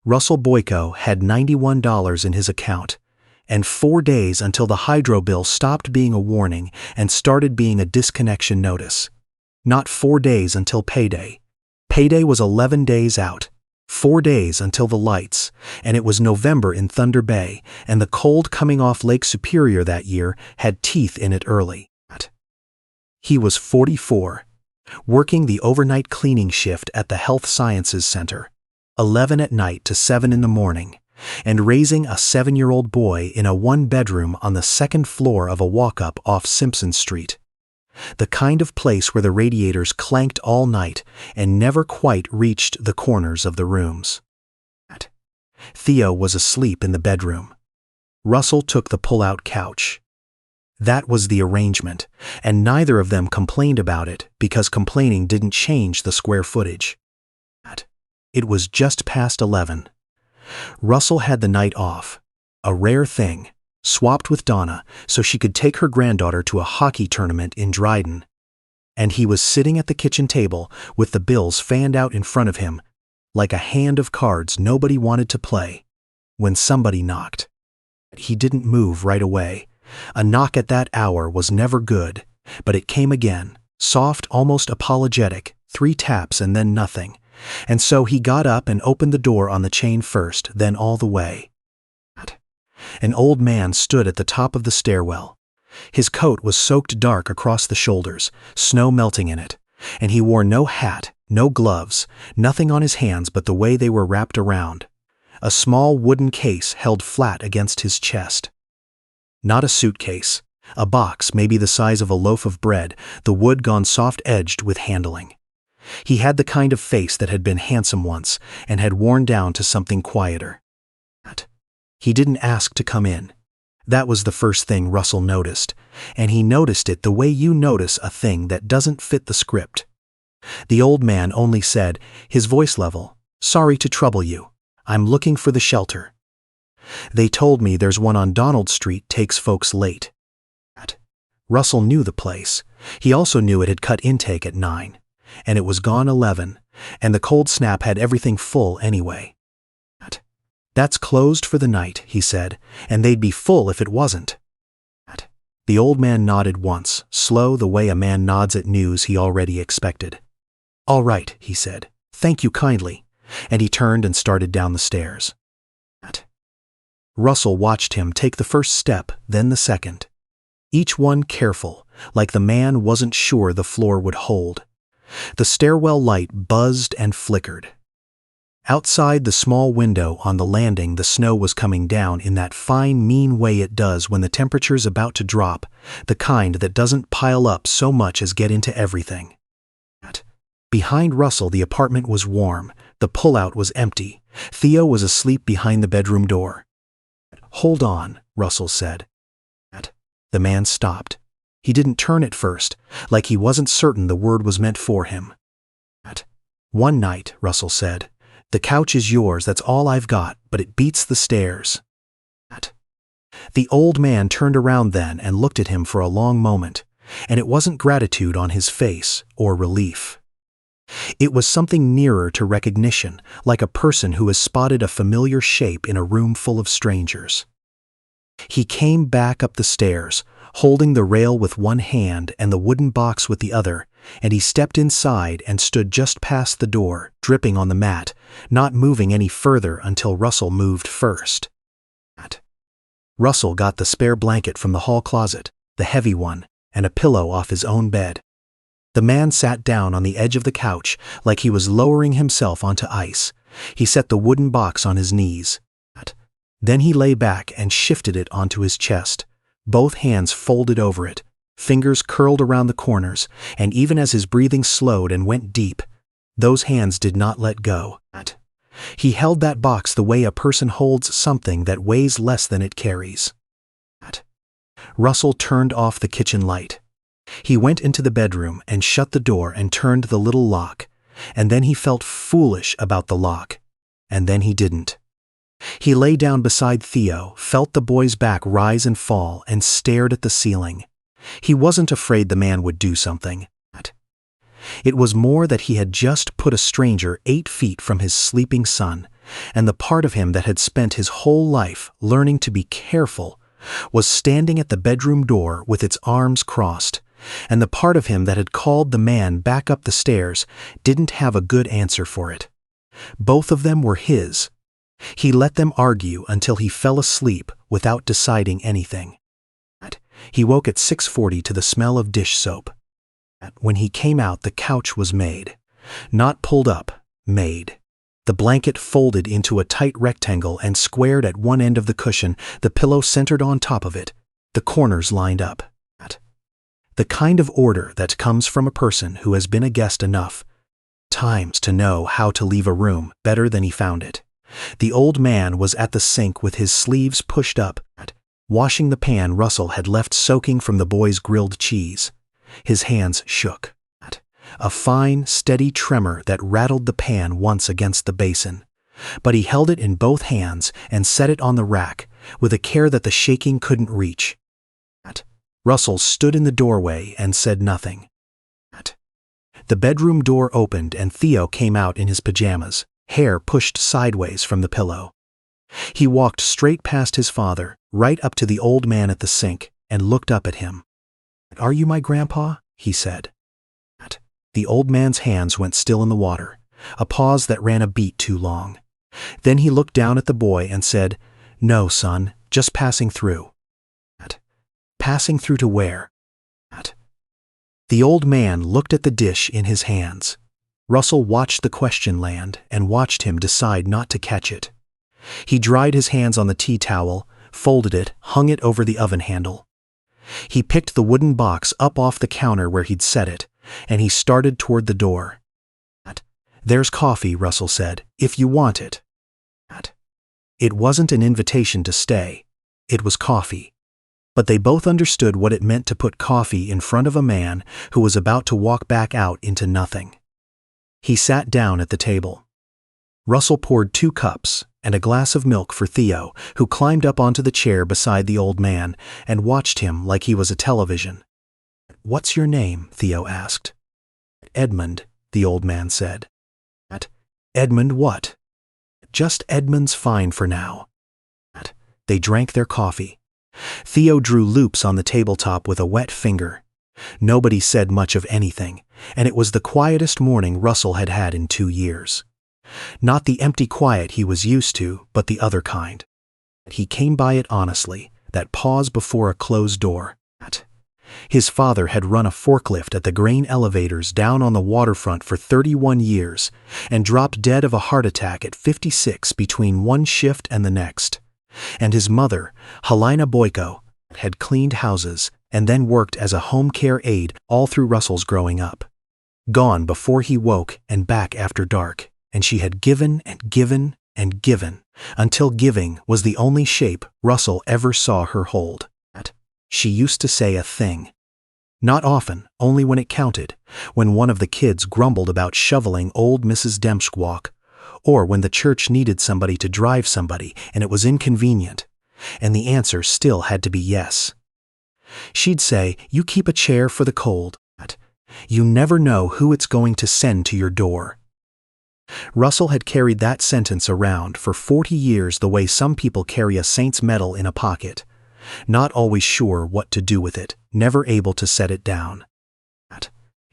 Russell Boyko had $91 in his account, and 4 days until the hydro bill stopped being a warning and started being a disconnection notice. Not 4 days until payday. Payday was 11 days out. 4 days until the lights, and it was November in Thunder Bay, and the cold coming off Lake Superior that year had teeth in it early. He was 44, working the overnight cleaning shift at the Health Sciences Center, 11 at night to 7 in the morning, and raising a 7-year-old boy in a 1-bedroom on the 2nd floor of a walk-up off Simpson Street. The kind of place where the radiators clanked all night and never quite reached the corners of the rooms. Theo was asleep in the bedroom. Russell took the pull-out couch. That was the arrangement, and neither of them complained about it because complaining didn't change the square footage. It was just past 11. Russell had the night off, a rare thing, swapped with Donna so she could take her granddaughter to a hockey tournament in Dryden. And he was sitting at the kitchen table with the bills fanned out in front of him, like a hand of cards nobody wanted to play, when somebody knocked. He didn't move right away. A knock at that hour was never good, but it came again, soft, almost apologetic, 3 taps and then nothing. And so he got up and opened the door on the chain first, then all the way. An old man stood at the top of the stairwell. His coat was soaked dark across the shoulders, snow melting in it, and he wore no hat, no gloves, nothing on his hands but the way they were wrapped around. A small wooden case held flat against his chest. Not a suitcase, a box maybe the size of a loaf of bread, the wood gone soft-edged with handling. He had the kind of face that had been handsome once and had worn down to something quieter. He didn't ask to come in. That was the first thing Russell noticed, and he noticed it the way you notice a thing that doesn't fit the script. The old man only said, his voice level, "Sorry to trouble you. I'm looking for the shelter. They told me there's one on Donald Street takes folks late." Russell knew the place. He also knew it had cut intake at 9, and it was gone 11, and the cold snap had everything full anyway. "That's closed for the night," he said, "and they'd be full if it wasn't." The old man nodded once, slow the way a man nods at news he already expected. "All right," he said. "Thank you kindly," and he turned and started down the stairs. Russell watched him take the first step, then the second. Each one careful, like the man wasn't sure the floor would hold. The stairwell light buzzed and flickered. Outside the small window on the landing, the snow was coming down in that fine, mean way it does when the temperature's about to drop, the kind that doesn't pile up so much as get into everything. Behind Russell, the apartment was warm. The pullout was empty. Theo was asleep behind the bedroom door. "Hold on," Russell said. The man stopped. He didn't turn at first, like he wasn't certain the word was meant for him. "One night," Russell said. "The couch is yours, that's all I've got, but it beats the stairs." The old man turned around then and looked at him for a long moment, and it wasn't gratitude on his face or relief. It was something nearer to recognition, like a person who has spotted a familiar shape in a room full of strangers. He came back up the stairs, holding the rail with one hand and the wooden box with the other, and he stepped inside and stood just past the door, dripping on the mat, not moving any further until Russell moved first. Russell got the spare blanket from the hall closet, the heavy one, and a pillow off his own bed. The man sat down on the edge of the couch like he was lowering himself onto ice. He set the wooden box on his knees. Then he lay back and shifted it onto his chest, both hands folded over it, fingers curled around the corners, and even as his breathing slowed and went deep, those hands did not let go. He held that box the way a person holds something that weighs less than it carries. Russell turned off the kitchen light. He went into the bedroom and shut the door and turned the little lock, and then he felt foolish about the lock, and then he didn't. He lay down beside Theo, felt the boy's back rise and fall, and stared at the ceiling. He wasn't afraid the man would do something. It was more that he had just put a stranger 8 feet from his sleeping son, and the part of him that had spent his whole life learning to be careful was standing at the bedroom door with its arms crossed, and the part of him that had called the man back up the stairs didn't have a good answer for it. Both of them were his. He let them argue until he fell asleep without deciding anything. He woke at 6:40 to the smell of dish soap. When he came out, the couch was made. Not pulled up, made. The blanket folded into a tight rectangle and squared at one end of the cushion, the pillow centered on top of it, the corners lined up. The kind of order that comes from a person who has been a guest enough times to know how to leave a room better than he found it. The old man was at the sink with his sleeves pushed up, washing the pan Russell had left soaking from the boy's grilled cheese. His hands shook. A fine, steady tremor that rattled the pan once against the basin. But he held it in both hands and set it on the rack, with a care that the shaking couldn't reach. Russell stood in the doorway and said nothing. The bedroom door opened and Theo came out in his pajamas, hair pushed sideways from the pillow. He walked straight past his father, right up to the old man at the sink, and looked up at him. "Are you my grandpa?" he said. The old man's hands went still in the water, a pause that ran a beat too long. Then he looked down at the boy and said, "No, son, just passing through." "Passing through to where?" The old man looked at the dish in his hands. Russell watched the question land and watched him decide not to catch it. He dried his hands on the tea towel, folded it, hung it over the oven handle. He picked the wooden box up off the counter where he'd set it, and he started toward the door. "There's coffee," Russell said, "if you want it." It wasn't an invitation to stay. It was coffee. But they both understood what it meant to put coffee in front of a man who was about to walk back out into nothing. He sat down at the table. Russell poured 2 cups and a glass of milk for Theo, who climbed up onto the chair beside the old man and watched him like he was a television. "What's your name?" Theo asked. "Edmund," the old man said. "Edmund what?" "Just Edmund's fine for now." They drank their coffee. Theo drew loops on the tabletop with a wet finger. Nobody said much of anything, and it was the quietest morning Russell had had in 2 years. Not the empty quiet he was used to, but the other kind. He came by it honestly, that pause before a closed door. His father had run a forklift at the grain elevators down on the waterfront for 31 years and dropped dead of a heart attack at 56 between one shift and the next. And his mother, Helena Boyko, had cleaned houses and then worked as a home care aide all through Russell's growing up. Gone before he woke and back after dark, and she had given and given and given, until giving was the only shape Russell ever saw her hold. She used to say a thing. Not often, only when it counted, when one of the kids grumbled about shoveling old Mrs. Demschwalk, or when the church needed somebody to drive somebody and it was inconvenient, and the answer still had to be yes. She'd say, "You keep a chair for the cold. You never know who it's going to send to your door." Russell had carried that sentence around for 40 years the way some people carry a saint's medal in a pocket, not always sure what to do with it, never able to set it down.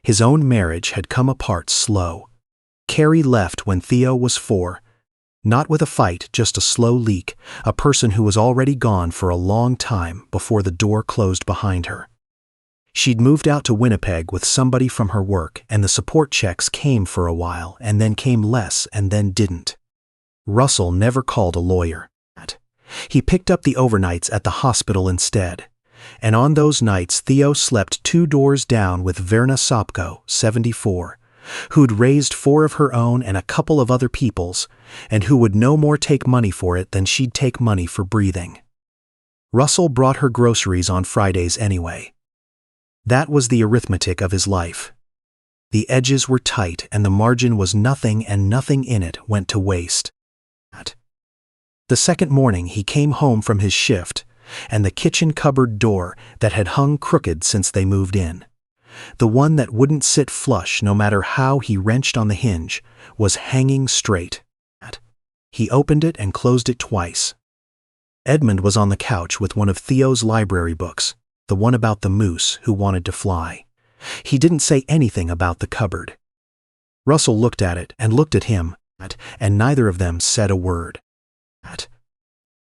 His own marriage had come apart slow. Carrie left when Theo was 4. Not with a fight, just a slow leak, a person who was already gone for a long time before the door closed behind her. She'd moved out to Winnipeg with somebody from her work, and the support checks came for a while, and then came less, and then didn't. Russell never called a lawyer. He picked up the overnights at the hospital instead, and on those nights Theo slept 2 doors down with Verna Sopko, 74, who'd raised 4 of her own and a couple of other people's, and who would no more take money for it than she'd take money for breathing. Russell brought her groceries on Fridays anyway. That was the arithmetic of his life. The edges were tight and the margin was nothing, and nothing in it went to waste. The second morning he came home from his shift, and the kitchen cupboard door that had hung crooked since they moved in, the one that wouldn't sit flush no matter how he wrenched on the hinge, was hanging straight. He opened it and closed it twice. Edmund was on the couch with one of Theo's library books, the one about the moose who wanted to fly. He didn't say anything about the cupboard. Russell looked at it and looked at him, and neither of them said a word.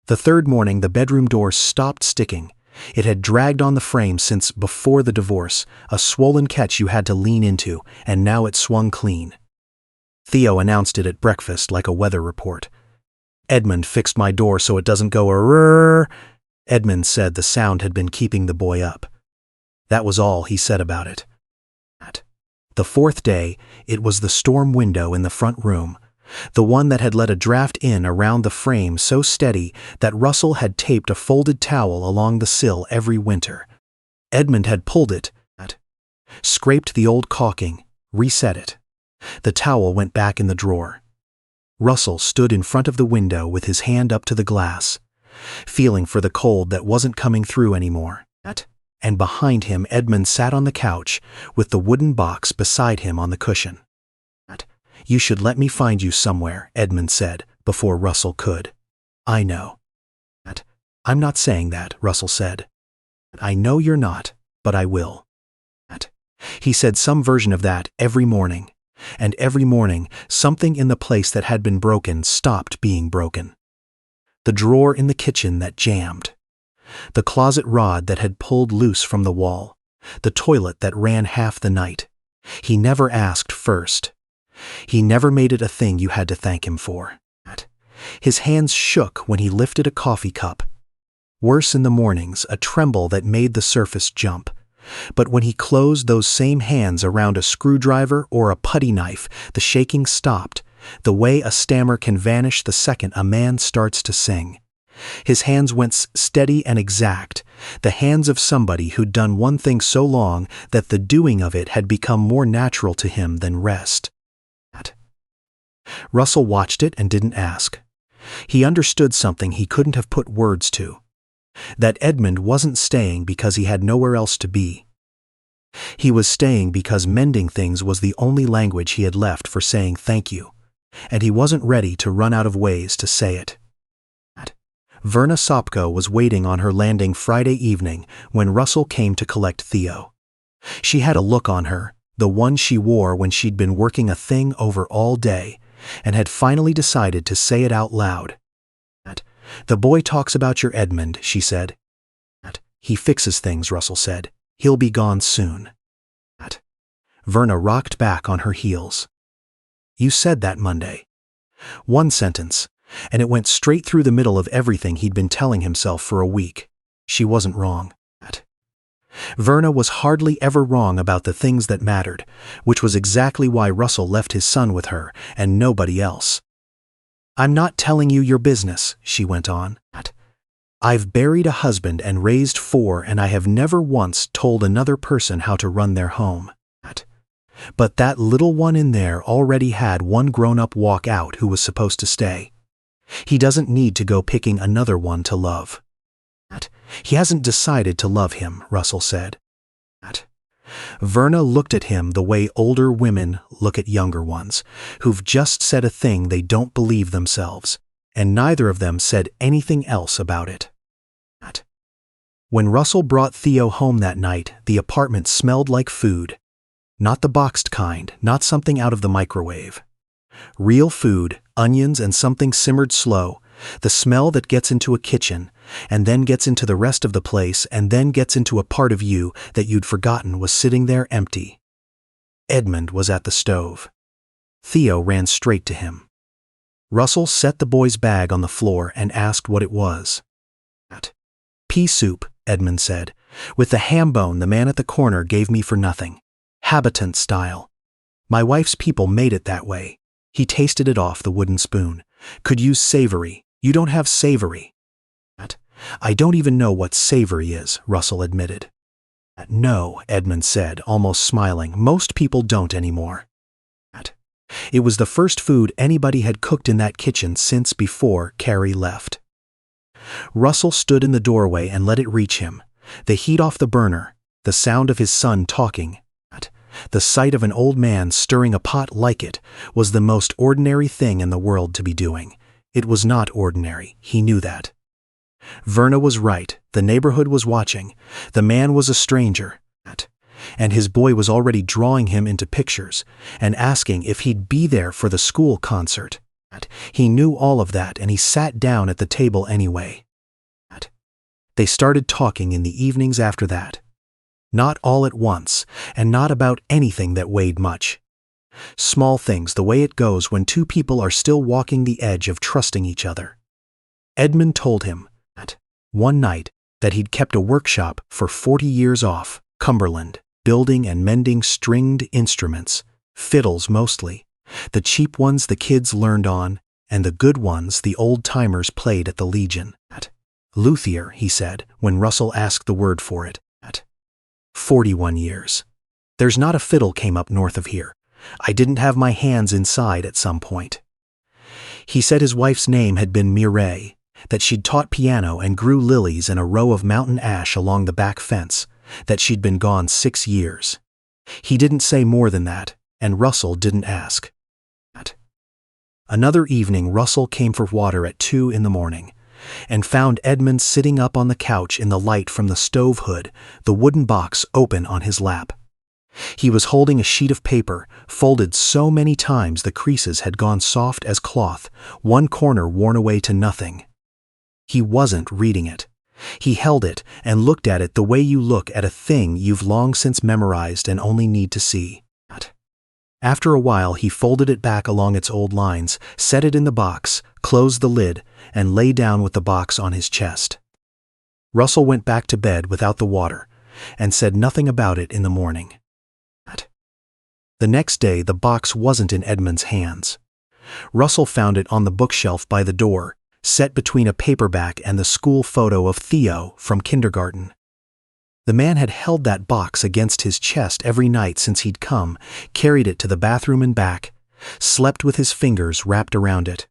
The third morning, the bedroom door stopped sticking. It had dragged on the frame since before the divorce, a swollen catch you had to lean into, and now it swung clean. Theo announced it at breakfast like a weather report. "Edmund fixed my door so it doesn't go a-rrrr." Edmund said the sound had been keeping the boy up. That was all he said about it. The fourth day, it was the storm window in the front room, the one that had let a draft in around the frame so steady that Russell had taped a folded towel along the sill every winter. Edmund had pulled it, scraped the old caulking, reset it. The towel went back in the drawer. Russell stood in front of the window with his hand up to the glass, feeling for the cold that wasn't coming through anymore. And behind him, Edmund sat on the couch with the wooden box beside him on the cushion. "You should let me find you somewhere," Edmund said, before Russell could. "I know." "I'm not saying that," Russell said. "I know you're not, but I will." He said some version of that every morning, and every morning something in the place that had been broken stopped being broken. The drawer in the kitchen that jammed, the closet rod that had pulled loose from the wall, the toilet that ran half the night. He never asked first. He never made it a thing you had to thank him for. His hands shook when he lifted a coffee cup. Worse in the mornings, a tremble that made the surface jump. But when he closed those same hands around a screwdriver or a putty knife, the shaking stopped, the way a stammer can vanish the second a man starts to sing. His hands went steady and exact, the hands of somebody who'd done one thing so long that the doing of it had become more natural to him than rest. Russell watched it and didn't ask. He understood something he couldn't have put words to. That Edmund wasn't staying because he had nowhere else to be. He was staying because mending things was the only language he had left for saying thank you, and he wasn't ready to run out of ways to say it. Verna Sopko was waiting on her landing Friday evening when Russell came to collect Theo. She had a look on her, the one she wore when she'd been working a thing over all day, and had finally decided to say it out loud. "The boy talks about your Edmund," she said. "He fixes things," Russell said. "He'll be gone soon." Verna rocked back on her heels. "You said that Monday." One sentence, and it went straight through the middle of everything he'd been telling himself for a week. She wasn't wrong. Verna was hardly ever wrong about the things that mattered, which was exactly why Russell left his son with her and nobody else. "I'm not telling you your business," she went on. "I've buried a husband and raised 4, and I have never once told another person how to run their home. But that little one in there already had one grown-up walk out who was supposed to stay. He doesn't need to go picking another one to love." "He hasn't decided to love him," Russell said. Verna looked at him the way older women look at younger ones, who've just said a thing they don't believe themselves, and neither of them said anything else about it. When Russell brought Theo home that night, the apartment smelled like food. Not the boxed kind, not something out of the microwave. Real food, onions and something simmered slow, the smell that gets into a kitchen, and then gets into the rest of the place, and then gets into a part of you that you'd forgotten was sitting there empty. Edmund was at the stove. Theo ran straight to him. Russell set the boy's bag on the floor and asked what it was. "Pea soup," Edmund said, "with the ham bone the man at the corner gave me for nothing. Habitant style. My wife's people made it that way." He tasted it off the wooden spoon. "Could use savory. You don't have savory." "I don't even know what savory is," Russell admitted. "No," Edmund said, almost smiling. "Most people don't anymore." It was the first food anybody had cooked in that kitchen since before Carrie left. Russell stood in the doorway and let it reach him, the heat off the burner, the sound of his son talking. The sight of an old man stirring a pot like it was the most ordinary thing in the world to be doing. It was not ordinary, he knew that. Verna was right, the neighborhood was watching, the man was a stranger, and his boy was already drawing him into pictures and asking if he'd be there for the school concert. He knew all of that, and he sat down at the table anyway. They started talking in the evenings after that. Not all at once, and not about anything that weighed much. Small things, the way it goes when two people are still walking the edge of trusting each other. Edmund told him, one night, that he'd kept a workshop for 40 years off Cumberland, building and mending stringed instruments, fiddles mostly, the cheap ones the kids learned on, and the good ones the old-timers played at the Legion. Luthier, he said, when Russell asked the word for it. 41 years. There's not a fiddle came up north of here. I didn't have my hands inside at some point. He said his wife's name had been Mireille, that she'd taught piano and grew lilies in a row of mountain ash along the back fence, that she'd been gone 6 years. He didn't say more than that, and Russell didn't ask. Another evening Russell came for water at 2 in the morning, and found Edmund sitting up on the couch in the light from the stove hood, the wooden box open on his lap. He was holding a sheet of paper, folded so many times the creases had gone soft as cloth, one corner worn away to nothing. He wasn't reading it. He held it and looked at it the way you look at a thing you've long since memorized and only need to see. After a while he folded it back along its old lines, set it in the box, closed the lid, and lay down with the box on his chest. Russell went back to bed without the water, and said nothing about it in the morning. The next day the box wasn't in Edmund's hands. Russell found it on the bookshelf by the door, set between a paperback and the school photo of Theo from kindergarten. The man had held that box against his chest every night since he'd come, carried it to the bathroom and back, slept with his fingers wrapped around it.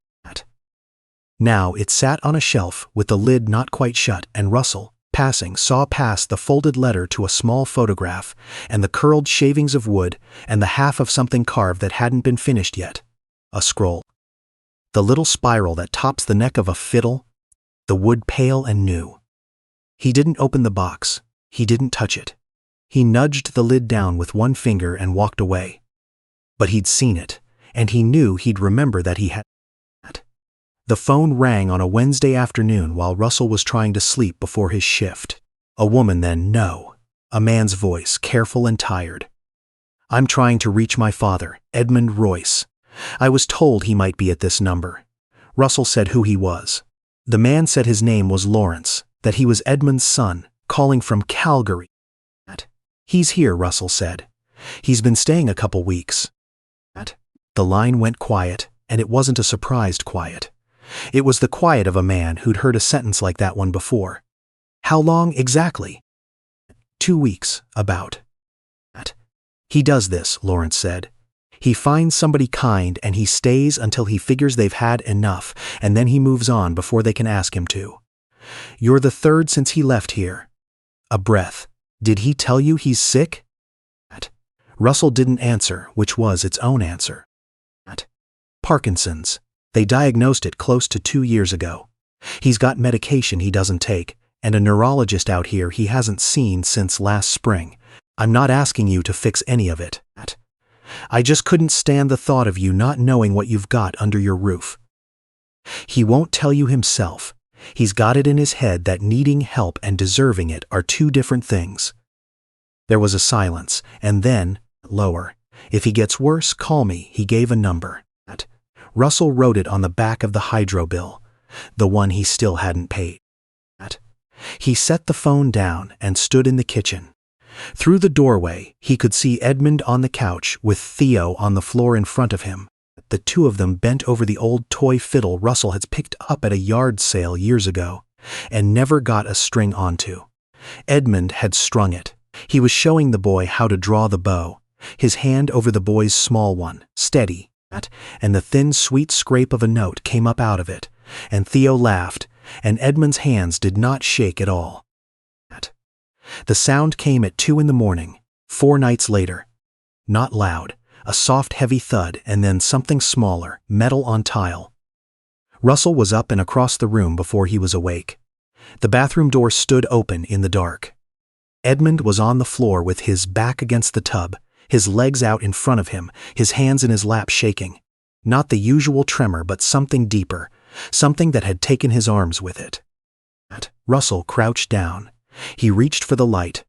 Now it sat on a shelf with the lid not quite shut, and Russell, passing, saw past the folded letter to a small photograph, and the curled shavings of wood, and the half of something carved that hadn't been finished yet. A scroll. The little spiral that tops the neck of a fiddle, the wood pale and new. He didn't open the box. He didn't touch it. He nudged the lid down with one finger and walked away. But he'd seen it, and he knew he'd remember that he had. The phone rang on a Wednesday afternoon while Russell was trying to sleep before his shift. A woman then, no. A man's voice, careful and tired. I'm trying to reach my father, Edmund Royce. I was told he might be at this number. Russell said who he was. The man said his name was Lawrence, that he was Edmund's son, calling from Calgary. He's here, Russell said. He's been staying a couple weeks. The line went quiet, and it wasn't a surprised quiet. It was the quiet of a man who'd heard a sentence like that one before. How long exactly? 2 weeks, about. He does this, Lawrence said. He finds somebody kind and he stays until he figures they've had enough, and then he moves on before they can ask him to. You're the third since he left here. A breath. Did he tell you he's sick? Russell didn't answer, which was its own answer. Parkinson's. They diagnosed it close to 2 years ago. He's got medication he doesn't take, and a neurologist out here he hasn't seen since last spring. I'm not asking you to fix any of it. I just couldn't stand the thought of you not knowing what you've got under your roof. He won't tell you himself. He's got it in his head that needing help and deserving it are two different things. There was a silence, and then, lower, if he gets worse, call me. He gave a number. Russell wrote it on the back of the hydro bill, the one he still hadn't paid. He set the phone down and stood in the kitchen. Through the doorway, he could see Edmund on the couch with Theo on the floor in front of him. The two of them bent over the old toy fiddle Russell had picked up at a yard sale years ago and never got a string onto. Edmund had strung it. He was showing the boy how to draw the bow, his hand over the boy's small one, steady, and the thin, sweet scrape of a note came up out of it, and Theo laughed, and Edmund's hands did not shake at all. The sound came at 2 in the morning, 4 nights later. Not loud, a soft, heavy thud, and then something smaller, metal on tile. Russell was up and across the room before he was awake. The bathroom door stood open in the dark. Edmund was on the floor with his back against the tub, his legs out in front of him, his hands in his lap shaking. Not the usual tremor, but something deeper, something that had taken his arms with it. Russell crouched down. He reached for the light.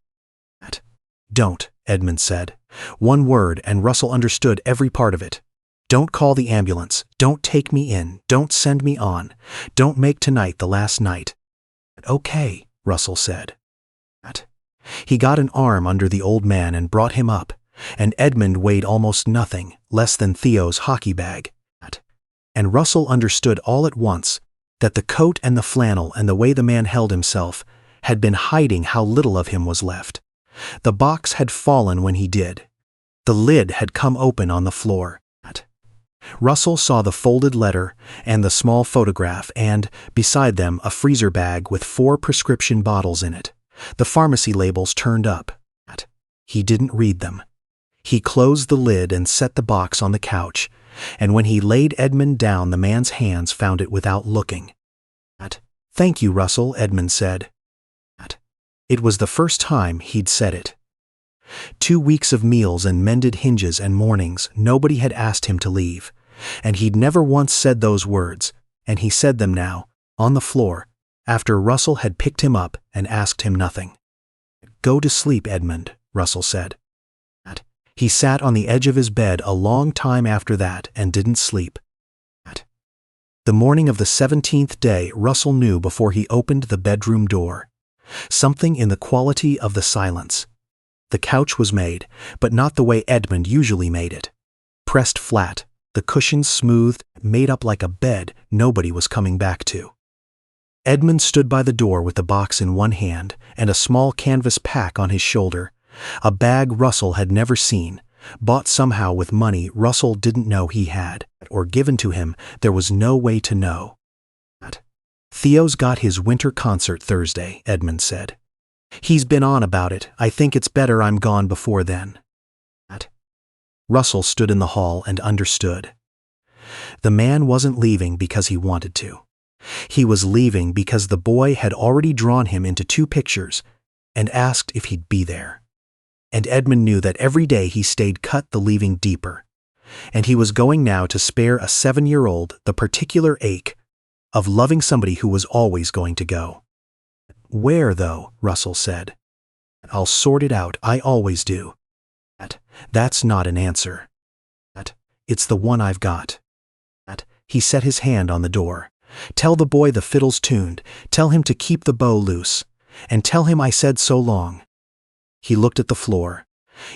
"Don't," Edmund said. One word, and Russell understood every part of it. "Don't call the ambulance. Don't take me in. Don't send me on. Don't make tonight the last night." "Okay," Russell said. He got an arm under the old man and brought him up, and Edmund weighed almost nothing, less than Theo's hockey bag. And Russell understood all at once that the coat and the flannel and the way the man held himself had been hiding how little of him was left. The box had fallen when he did. The lid had come open on the floor. Russell saw the folded letter and the small photograph and, beside them, a freezer bag with 4 prescription bottles in it, the pharmacy labels turned up. He didn't read them. He closed the lid and set the box on the couch, and when he laid Edmund down, the man's hands found it without looking. "Thank you, Russell," Edmund said. It was the first time he'd said it. 2 weeks of meals and mended hinges and mornings, nobody had asked him to leave, and he'd never once said those words, and he said them now, on the floor, after Russell had picked him up and asked him nothing. "Go to sleep, Edmund," Russell said. He sat on the edge of his bed a long time after that and didn't sleep. The morning of the 17th day, Russell knew before he opened the bedroom door. Something in the quality of the silence. The couch was made, but not the way Edmund usually made it. Pressed flat, the cushions smoothed, made up like a bed nobody was coming back to. Edmund stood by the door with the box in one hand and a small canvas pack on his shoulder, a bag Russell had never seen, bought somehow with money Russell didn't know he had, or given to him. There was no way to know. "Theo's got his winter concert Thursday," Edmund said. "He's been on about it. I think it's better I'm gone before then." Russell stood in the hall and understood. The man wasn't leaving because he wanted to. He was leaving because the boy had already drawn him into 2 pictures and asked if he'd be there. And Edmund knew that every day he stayed cut the leaving deeper. And he was going now to spare a 7-year-old the particular ache of loving somebody who was always going to go. "Where, though?" Russell said. "I'll sort it out. I always do." That's not an answer. It's the one I've got. He set his hand on the door. "Tell the boy the fiddle's tuned. Tell him to keep the bow loose. And tell him I said so long." He looked at the floor.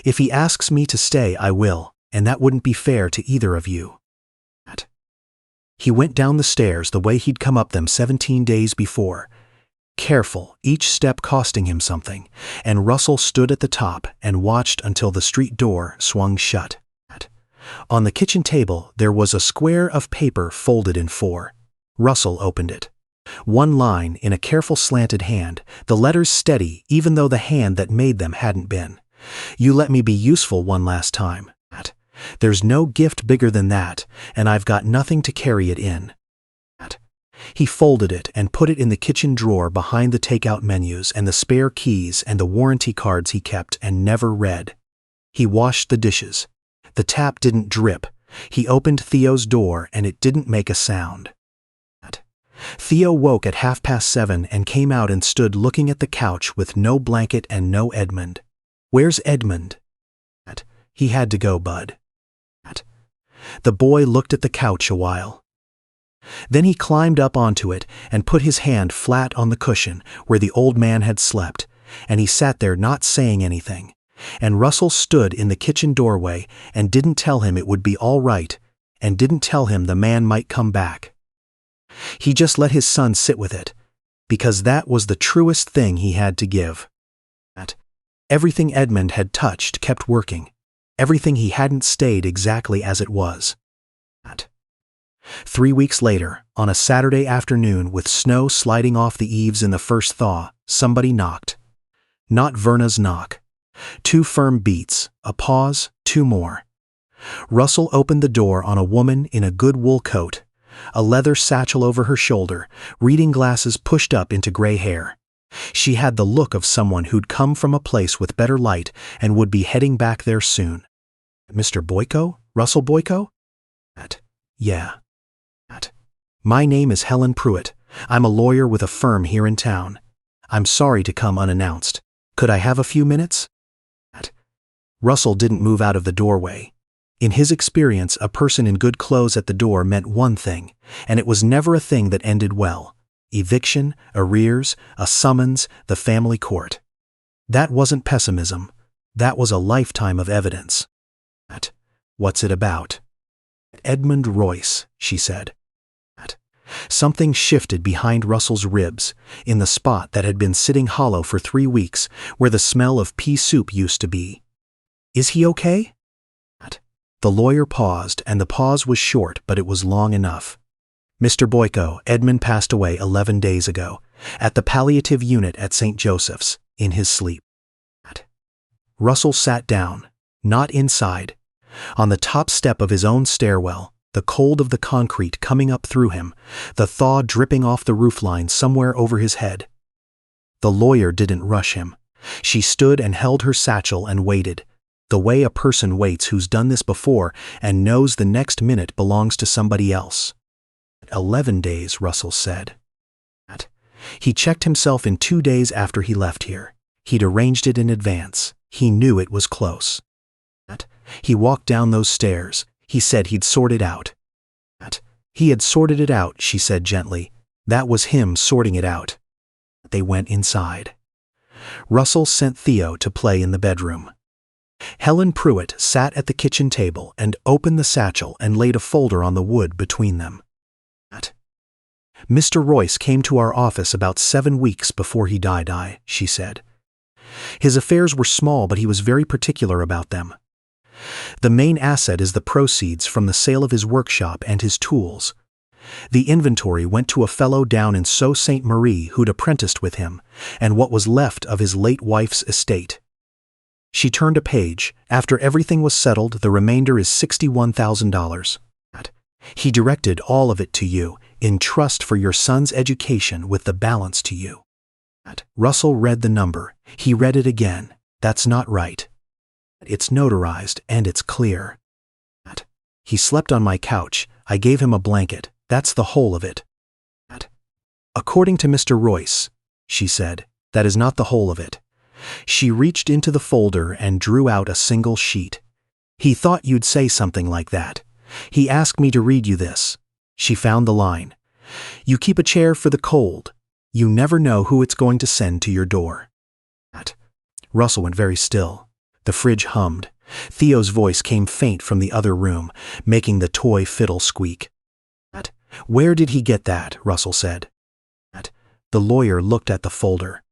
"If he asks me to stay, I will, and that wouldn't be fair to either of you." He went down the stairs the way he'd come up them 17 days before, careful, each step costing him something, and Russell stood at the top and watched until the street door swung shut. On the kitchen table there was a square of paper folded in 4. Russell opened it. One line in a careful slanted hand, the letters steady even though the hand that made them hadn't been. "You let me be useful one last time. There's no gift bigger than that, and I've got nothing to carry it in." He folded it and put it in the kitchen drawer behind the takeout menus and the spare keys and the warranty cards he kept and never read. He washed the dishes. The tap didn't drip. He opened Theo's door and it didn't make a sound. Theo woke at 7:30 and came out and stood looking at the couch with no blanket and no Edmund. "Where's Edmund?" "He had to go, bud." The boy looked at the couch a while. Then he climbed up onto it and put his hand flat on the cushion where the old man had slept, and he sat there not saying anything. And Russell stood in the kitchen doorway and didn't tell him it would be all right, and didn't tell him the man might come back. He just let his son sit with it, because that was the truest thing he had to give. Everything Edmund had touched kept working. Everything he hadn't stayed exactly as it was. 3 weeks later, on a Saturday afternoon with snow sliding off the eaves in the first thaw, somebody knocked. Not Verna's knock. 2 firm beats, a pause, 2 more. Russell opened the door on a woman in a good wool coat, a leather satchel over her shoulder, reading glasses pushed up into gray hair. She had the look of someone who'd come from a place with better light and would be heading back there soon. "Mr. Boyko? Russell Boyko?" "Yeah." "My name is Helen Pruitt. I'm a lawyer with a firm here in town. I'm sorry to come unannounced. Could I have a few minutes?" Russell didn't move out of the doorway. In his experience, a person in good clothes at the door meant one thing, and it was never a thing that ended well. Eviction, arrears, a summons, the family court. That wasn't pessimism. That was a lifetime of evidence. "What's it about?" "Edmund Royce," she said. Something shifted behind Russell's ribs, in the spot that had been sitting hollow for 3 weeks, where the smell of pea soup used to be. "Is he okay?" The lawyer paused, and the pause was short, but it was long enough. "Mr. Boyko, Edmund passed away 11 days ago, at the palliative unit at St. Joseph's, in his sleep." Russell sat down, not inside. On the top step of his own stairwell, the cold of the concrete coming up through him, the thaw dripping off the roofline somewhere over his head. The lawyer didn't rush him. She stood and held her satchel and waited, the way a person waits who's done this before and knows the next minute belongs to somebody else. 11 days, Russell said. He checked himself in 2 days after he left here. He'd arranged it in advance. He knew it was close. He walked down those stairs. He said he'd sort it out. He had sorted it out, she said gently. That was him sorting it out. They went inside. Russell sent Theo to play in the bedroom. Helen Pruitt sat at the kitchen table and opened the satchel and laid a folder on the wood between them. "Mr. Royce came to our office about 7 weeks before he died, she said. His affairs were small, but he was very particular about them. The main asset is the proceeds from the sale of his workshop and his tools. The inventory went to a fellow down in Sault Ste. Marie who'd apprenticed with him, and what was left of his late wife's estate." She turned a page. "After everything was settled, the remainder is $61,000. He directed all of it to you, in trust for your son's education, with the balance to you." Russell read the number. He read it again. "That's not right. It's notarized, and it's clear. He slept on my couch. I gave him a blanket. That's the whole of it." "According to Mr. Royce," she said, "that is not the whole of it." She reached into the folder and drew out a single sheet. "He thought you'd say something like that. He asked me to read you this." She found the line. "You keep a chair for the cold. You never know who it's going to send to your door." Russell went very still. The fridge hummed. Theo's voice came faint from the other room, making the toy fiddle squeak. "Where did he get that?" Russell said. The lawyer looked at the folder.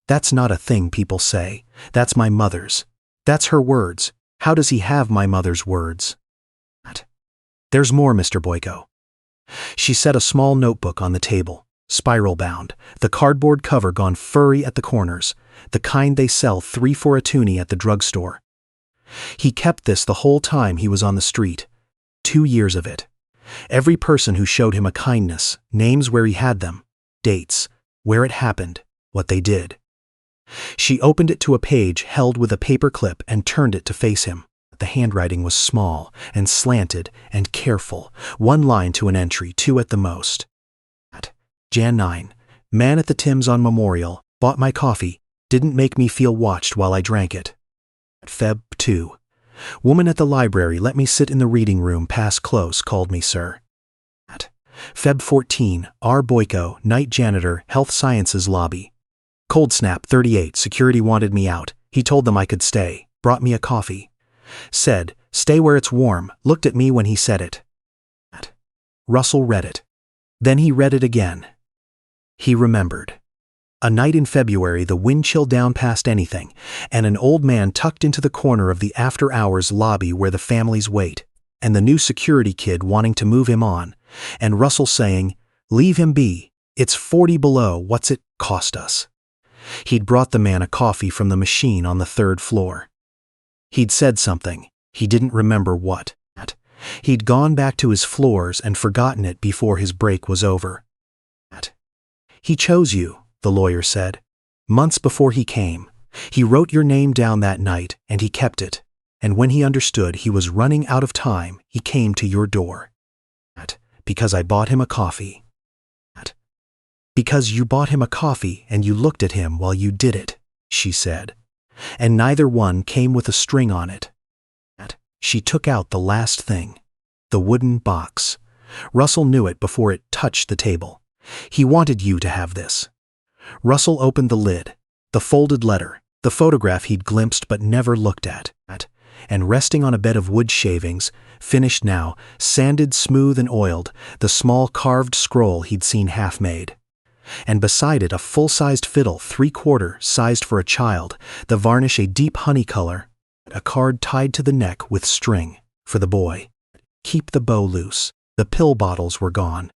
"That's not a thing people say. That's my mother's. That's her words. How does he have my mother's words?" "There's more, Mr. Boyko." She set a small notebook on the table, spiral-bound, the cardboard cover gone furry at the corners, the kind they sell 3 for a toonie at the drugstore. He kept this the whole time he was on the street. 2 years of it. Every person who showed him a kindness, names where he had them, dates, where it happened, what they did. She opened it to a page held with a paper clip and turned it to face him. The handwriting was small and slanted and careful, 1 line to an entry, 2 at the most. Jan 9. Man at the Tim's on Memorial, bought my coffee, didn't make me feel watched while I drank it. Feb 2. Woman at the library let me sit in the reading room, pass close, called me sir. Feb 14. R. Boyko, night janitor, Health Sciences Lobby. Cold snap 38, security wanted me out. He told them I could stay, brought me a coffee. Said, "Stay where it's warm," looked at me when he said it. Russell read it. Then he read it again. He remembered. A night in February, the wind chilled down past anything, and an old man tucked into the corner of the after-hours lobby where the families wait, and the new security kid wanting to move him on, and Russell saying, "Leave him be. It's 40 below. What's it cost us?" He'd brought the man a coffee from the machine on the 3rd floor. He'd said something. He didn't remember what. He'd gone back to his floors and forgotten it before his break was over. He chose you, the lawyer said. Months before he came, he wrote your name down that night and he kept it. And when he understood he was running out of time, he came to your door. Because I bought him a coffee. Because you bought him a coffee and you looked at him while you did it, she said. And neither one came with a string on it. She took out the last thing, the wooden box. Russell knew it before it touched the table. He wanted you to have this. Russell opened the lid, the folded letter, the photograph he'd glimpsed but never looked at, and resting on a bed of wood shavings, finished now, sanded smooth and oiled, the small carved scroll he'd seen half-made. And beside it a full-sized fiddle, 3/4 sized for a child, the varnish a deep honey color, a card tied to the neck with string, for the boy. Keep the bow loose. The pill bottles were gone.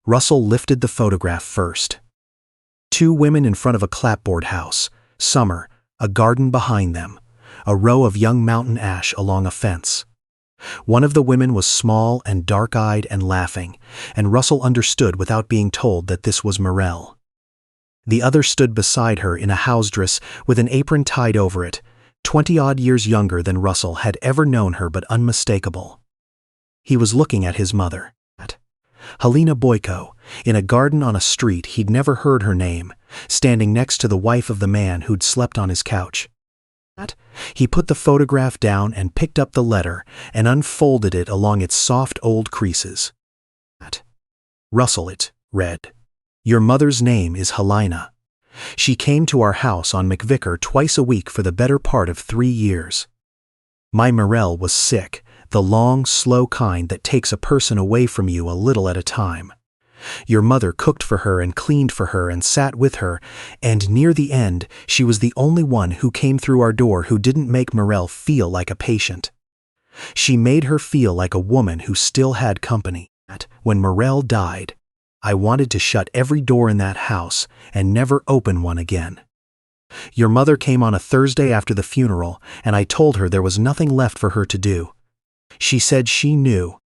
Russell lifted the photograph first. 2 women in front of a clapboard house, summer, a garden behind them, a row of young mountain ash along a fence. One of the women was small and dark-eyed and laughing, and Russell understood without being told that this was Morel. The other stood beside her in a housedress with an apron tied over it, 20-odd years younger than Russell had ever known her but unmistakable. He was looking at his mother. Helena Boyko, in a garden on a street he'd never heard her name, standing next to the wife of the man who'd slept on his couch. He put the photograph down and picked up the letter and unfolded it along its soft old creases. Russell, it read. Your mother's name is Helena. She came to our house on McVicker twice a week for the better part of 3 years. My Morel was sick, the long, slow kind that takes a person away from you a little at a time. Your mother cooked for her and cleaned for her and sat with her, and near the end she was the only one who came through our door who didn't make Morel feel like a patient. She made her feel like a woman who still had company. When Morel died, I wanted to shut every door in that house and never open one again. Your mother came on a Thursday after the funeral, and I told her there was nothing left for her to do. She said she knew,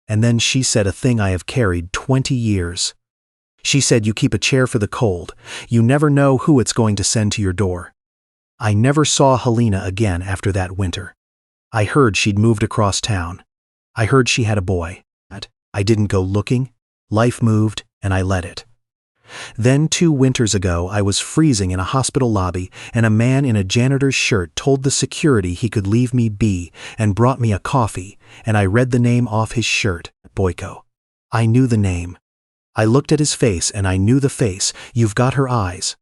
and then she said a thing I have carried 20 years. She said you keep a chair for the cold. You never know who it's going to send to your door. I never saw Helena again after that winter. I heard she'd moved across town. I heard she had a boy. I didn't go looking. Life moved, and I let it. Then 2 winters ago I was freezing in a hospital lobby, and a man in a janitor's shirt told the security he could leave me be and brought me a coffee, and I read the name off his shirt, Boyko. I knew the name. I looked at his face and I knew the face. You've got her eyes.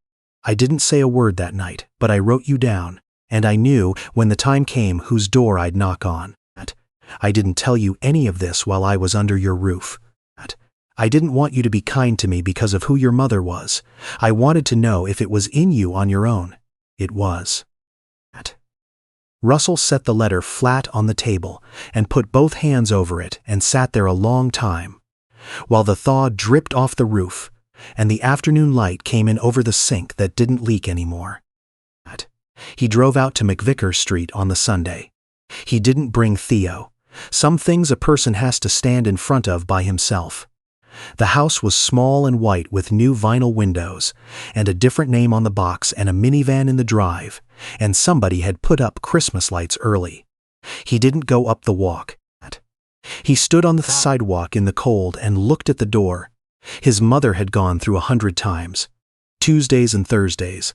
I didn't say a word that night, but I wrote you down, and I knew when the time came whose door I'd knock on. I didn't tell you any of this while I was under your roof. I didn't want you to be kind to me because of who your mother was. I wanted to know if it was in you on your own. It was. Russell set the letter flat on the table and put both hands over it and sat there a long time, while the thaw dripped off the roof and the afternoon light came in over the sink that didn't leak anymore. He drove out to McVicker Street on the Sunday. He didn't bring Theo. Some things a person has to stand in front of by himself. The house was small and white with new vinyl windows, and a different name on the box and a minivan in the drive, and somebody had put up Christmas lights early. He didn't go up the walk. He stood on the sidewalk in the cold and looked at the door. His mother had gone through 100 times. Tuesdays and Thursdays.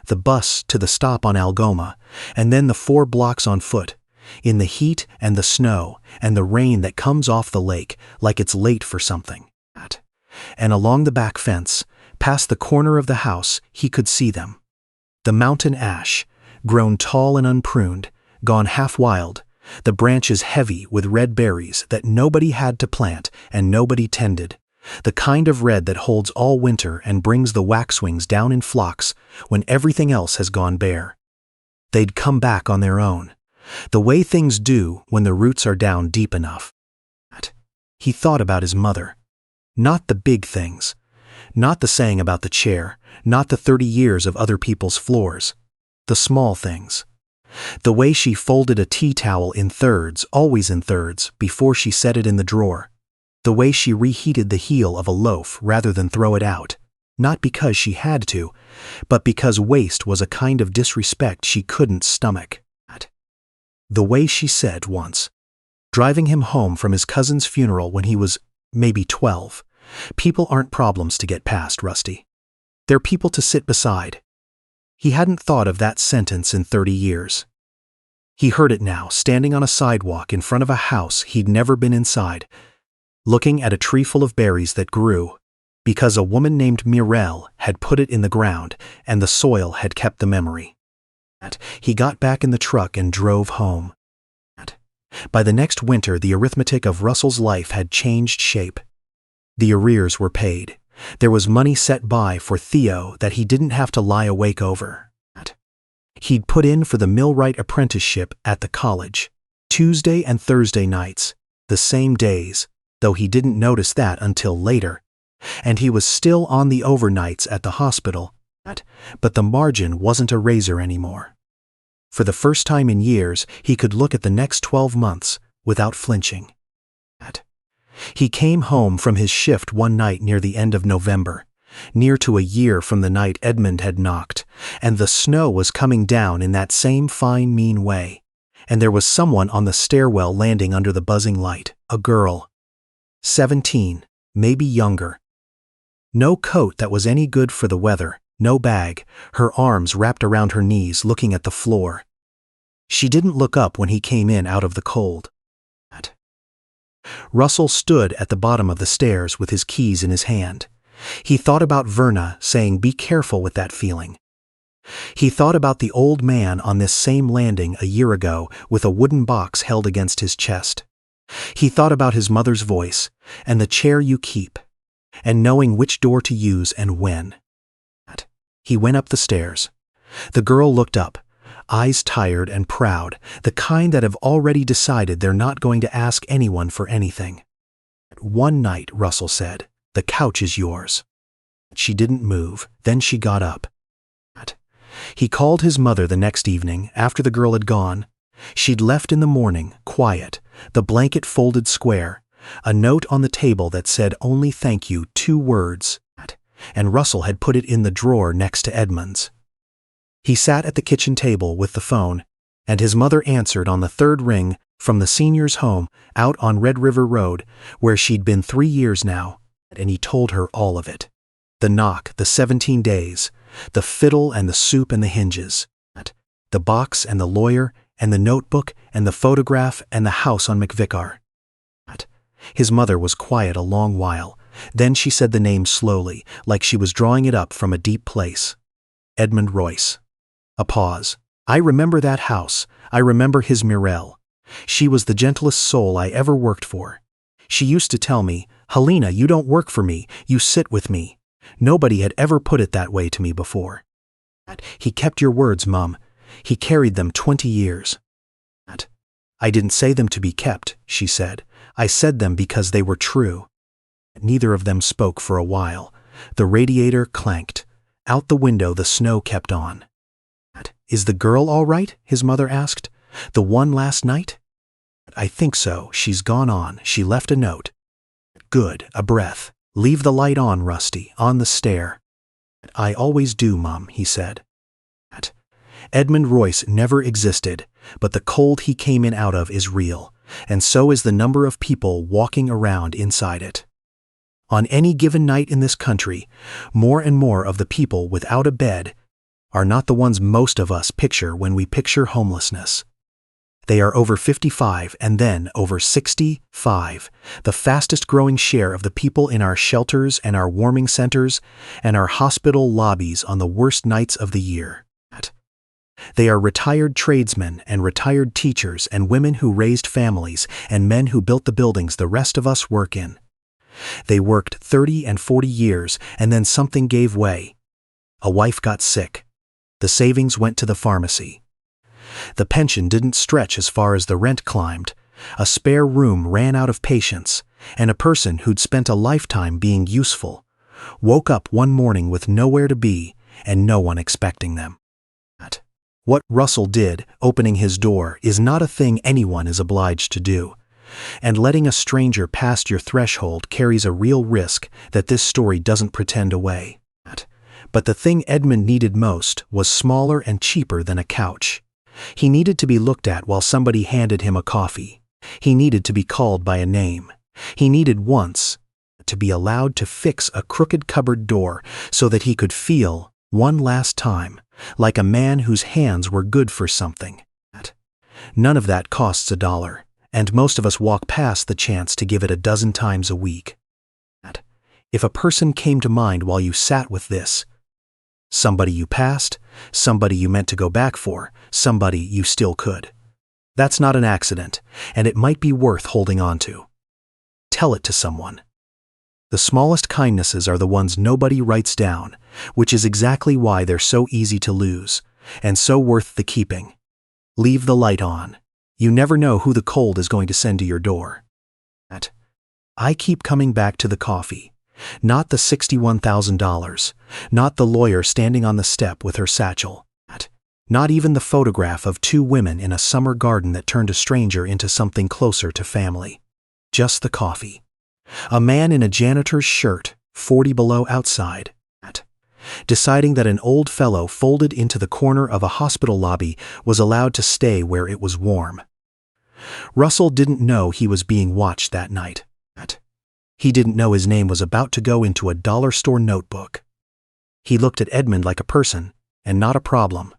The bus to the stop on Algoma, and then the 4 blocks on foot, in the heat and the snow and the rain that comes off the lake like it's late for something. And along the back fence, past the corner of the house, he could see them. The mountain ash, grown tall and unpruned, gone half wild, the branches heavy with red berries that nobody had to plant and nobody tended, the kind of red that holds all winter and brings the waxwings down in flocks when everything else has gone bare. They'd come back on their own, the way things do when the roots are down deep enough. He thought about his mother. Not the big things. Not the saying about the chair, not the 30 years of other people's floors. The small things. The way she folded a tea towel in thirds, always in thirds, before she set it in the drawer. The way she reheated the heel of a loaf rather than throw it out, not because she had to, but because waste was a kind of disrespect she couldn't stomach. The way she said once, driving him home from his cousin's funeral when he was maybe 12, "People aren't problems to get past, Rusty. They're people to sit beside." He hadn't thought of that sentence in 30 years. He heard it now, standing on a sidewalk in front of a house he'd never been inside, looking at a tree full of berries that grew because a woman named Mirelle had put it in the ground and the soil had kept the memory. He got back in the truck and drove home. By the next winter, the arithmetic of Russell's life had changed shape. The arrears were paid. There was money set by for Theo that he didn't have to lie awake over. He'd put in for the millwright apprenticeship at the college, Tuesday and Thursday nights, the same days, though he didn't notice that until later. And he was still on the overnights at the hospital, but the margin wasn't a razor anymore. For the first time in years, he could look at the next 12 months without flinching. He came home from his shift one night near the end of November, near to a year from the night Edmund had knocked, and the snow was coming down in that same fine, mean way, and there was someone on the stairwell landing under the buzzing light, a girl. 17, maybe younger. No coat that was any good for the weather, no bag, her arms wrapped around her knees looking at the floor. She didn't look up when he came in out of the cold. Russell stood at the bottom of the stairs with his keys in his hand. He thought about Verna saying, "Be careful with that feeling." He thought about the old man on this same landing a year ago with a wooden box held against his chest. He thought about his mother's voice, and the chair you keep, and knowing which door to use and when. He went up the stairs. The girl looked up, eyes tired and proud, the kind that have already decided they're not going to ask anyone for anything. "One night," Russell said, "the couch is yours." She didn't move, then she got up. He called his mother the next evening, after the girl had gone. She'd left in the morning, quiet, the blanket folded square, a note on the table that said only "thank you," 2 words, and Russell had put it in the drawer next to Edmund's. He sat at the kitchen table with the phone, and his mother answered on the 3rd ring from the senior's home out on Red River Road, where she'd been 3 years now, and he told her all of it. The knock, the 17 days, the fiddle and the soup and the hinges, the box and the lawyer and the notebook and the photograph and the house on McVicar. His mother was quiet a long while. Then she said the name slowly, like she was drawing it up from a deep place. Edmund Royce. A pause. "I remember that house. I remember his Mirelle. She was the gentlest soul I ever worked for. She used to tell me, 'Helena, you don't work for me, you sit with me.' Nobody had ever put it that way to me before." "He kept your words, Mum. He carried them 20 years. "I didn't say them to be kept," she said. "I said them because they were true." Neither of them spoke for a while. The radiator clanked. Out the window the snow kept on. "Is the girl all right?" his mother asked. "The one last night?" "I think so. She's gone on. She left a note." "Good." A breath. "Leave the light on, Rusty, on the stair." "I always do, Mum," he said. Edmund Royce never existed, but the cold he came in out of is real, and so is the number of people walking around inside it. On any given night in this country, more and more of the people without a bed are not the ones most of us picture when we picture homelessness. They are over 55 and then over 65, the fastest growing share of the people in our shelters and our warming centers and our hospital lobbies on the worst nights of the year. They are retired tradesmen and retired teachers and women who raised families and men who built the buildings the rest of us work in. They worked 30 and 40 years and then something gave way. A wife got sick. The savings went to the pharmacy. The pension didn't stretch as far as the rent climbed. A spare room ran out of patients, and a person who'd spent a lifetime being useful woke up one morning with nowhere to be and no one expecting them. What Russell did, opening his door, is not a thing anyone is obliged to do. And letting a stranger past your threshold carries a real risk that this story doesn't pretend away. But the thing Edmund needed most was smaller and cheaper than a couch. He needed to be looked at while somebody handed him a coffee. He needed to be called by a name. He needed once to be allowed to fix a crooked cupboard door so that he could feel, one last time, like a man whose hands were good for something. None of that costs $1, and most of us walk past the chance to give it a dozen times a week. If a person came to mind while you sat with this, somebody you passed, somebody you meant to go back for, somebody you still could. That's not an accident, and it might be worth holding on to. Tell it to someone. The smallest kindnesses are the ones nobody writes down, which is exactly why they're so easy to lose, and so worth the keeping. Leave the light on. You never know who the cold is going to send to your door. I keep coming back to the coffee. Not the $61,000, not the lawyer standing on the step with her satchel, not even the photograph of two women in a summer garden that turned a stranger into something closer to family. Just the coffee. A man in a janitor's shirt, 40 below outside, deciding that an old fellow folded into the corner of a hospital lobby was allowed to stay where it was warm. Russell didn't know he was being watched that night. He didn't know his name was about to go into a dollar store notebook. He looked at Edmund like a person, and not a problem.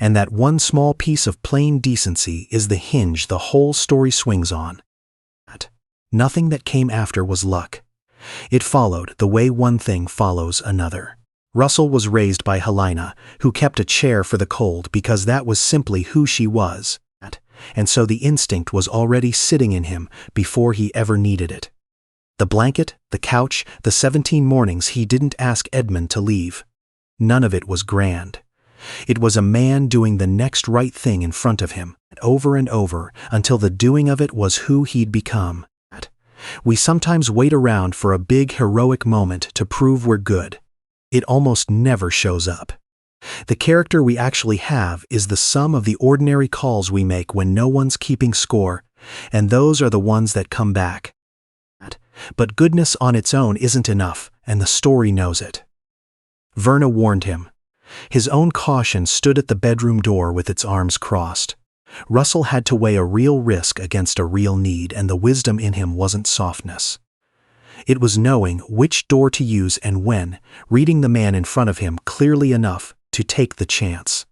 And that one small piece of plain decency is the hinge the whole story swings on. Nothing that came after was luck. It followed the way one thing follows another. Russell was raised by Helena, who kept a chair for the cold because that was simply who she was, and so the instinct was already sitting in him before he ever needed it. The blanket, the couch, the 17 mornings he didn't ask Edmund to leave. None of it was grand. It was a man doing the next right thing in front of him, over and over, until the doing of it was who he'd become. We sometimes wait around for a big heroic moment to prove we're good. It almost never shows up. The character we actually have is the sum of the ordinary calls we make when no one's keeping score, and those are the ones that come back. But goodness on its own isn't enough, and the story knows it. Verna warned him. His own caution stood at the bedroom door with its arms crossed. Russell had to weigh a real risk against a real need, and the wisdom in him wasn't softness. It was knowing which door to use and when, reading the man in front of him clearly enough to take the chance.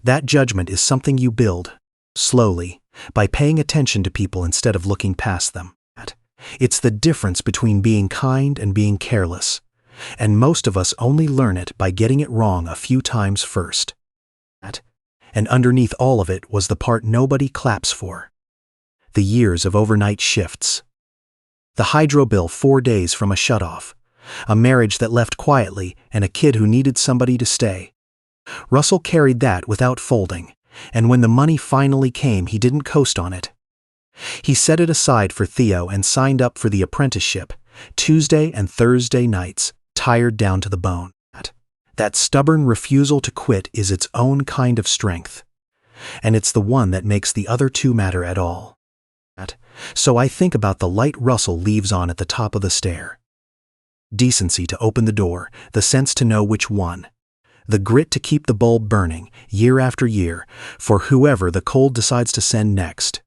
That judgment is something you build, slowly, by paying attention to people instead of looking past them. It's the difference between being kind and being careless, and most of us only learn it by getting it wrong a few times first. And underneath all of it was the part nobody claps for. The years of overnight shifts. The hydro bill 4 days from a shutoff, a marriage that left quietly, and a kid who needed somebody to stay. Russell carried that without folding, and when the money finally came, he didn't coast on it. He set it aside for Theo and signed up for the apprenticeship, Tuesday and Thursday nights, tired down to the bone. That stubborn refusal to quit is its own kind of strength, and it's the one that makes the other two matter at all. So I think about the light Russell leaves on at the top of the stair. Decency to open the door, the sense to know which one. The grit to keep the bulb burning, year after year, for whoever the cold decides to send next.